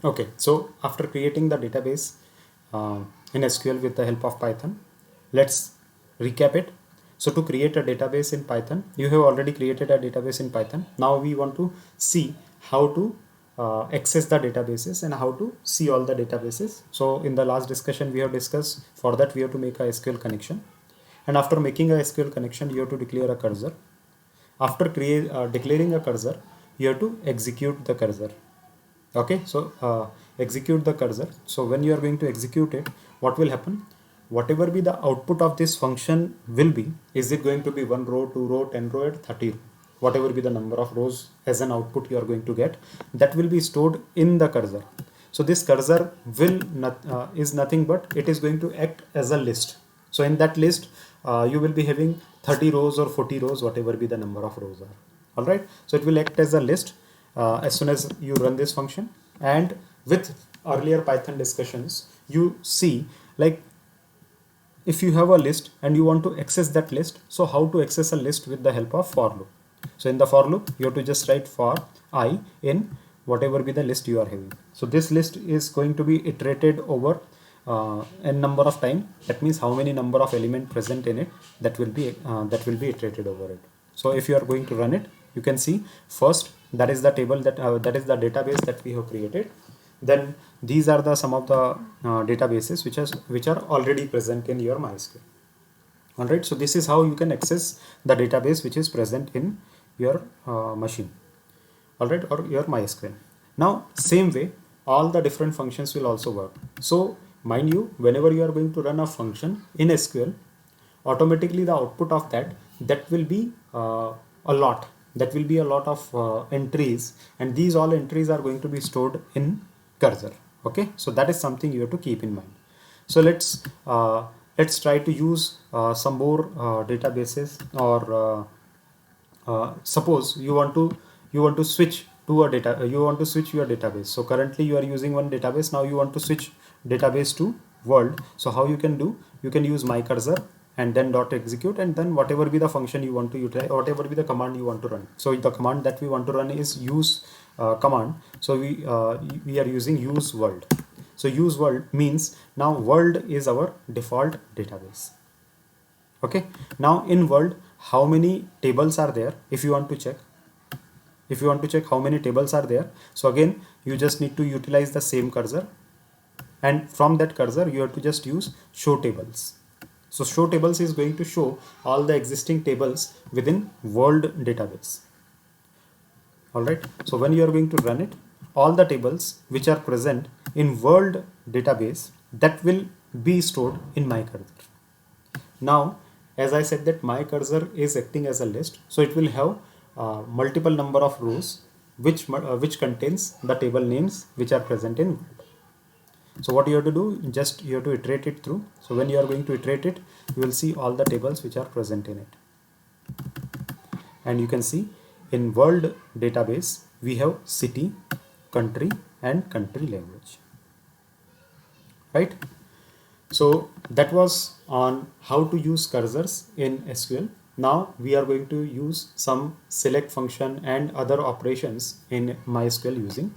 Okay, so after creating the database in SQL with the help of Python, let's recap it. So to create a database in Python, you have already created a database in Python. Now we want to see how to access the databases and how to see all the databases. So in the last discussion we have discussed, for that we have to make a SQL connection. And after making a SQL connection, you have to declare a cursor. After declaring a cursor, you have to execute the cursor. Okay, so execute the cursor. So when you are going to execute it, what will happen? Whatever be the output of this function will be, is it going to be 1 row, 2 row, 10 row, or 30 row? Whatever be the number of rows as an output you are going to get, that will be stored in the cursor. So this cursor will is nothing but it is going to act as a list. So in that list, you will be having 30 rows or 40 rows, whatever be the number of rows are. All right. So it will act as a list as soon as you run this function. And with earlier Python discussions, you see, like, if you have a list and you want to access that list, so how to access a list with the help of for loop. So in the for loop, you have to just write for I in whatever be the list you are having. So this list is going to be iterated over n number of time. That means how many number of element present in it, that will be iterated over it. So if you are going to run it, you can see first, that is the table that is the database that we have created. Then these are the some of the databases which are already present in your MySQL. All right, so this is how you can access the database which is present in your machine. All right, or your MySQL. Now same way, all the different functions will also work. So mind you, whenever you are going to run a function in SQL, automatically the output of that will be a lot. That will be a lot of entries, and these all entries are going to be stored in cursor. Okay, so that is something you have to keep in mind. So let's try to use some more databases, or suppose you want to switch to a data you want to switch your database. So currently you are using one database, now you want to switch database to world. So how you can do, you can use my cursor and then dot execute, and then whatever be the function you want to utilize, whatever be the command you want to run. So the command that we want to run is use command. So we are using use world. So use world means now world is our default database. Okay, now in world, how many tables are there? If you want to check how many tables are there, so again you just need to utilize the same cursor, and from that cursor you have to just use show tables. So show tables is going to show all the existing tables within world database. All right, so when you are going to run it, all the tables which are present in world database, that will be stored in my cursor. Now as I said that my cursor is acting as a list, so it will have multiple number of rows which contains the table names which are present in world. So what you have to do, just you have to iterate it through. So when you are going to iterate it, you will see all the tables which are present in it. And you can see in world database, we have city, country, and country language. Right? So that was on how to use cursors in SQL. Now we are going to use some select function and other operations in MySQL using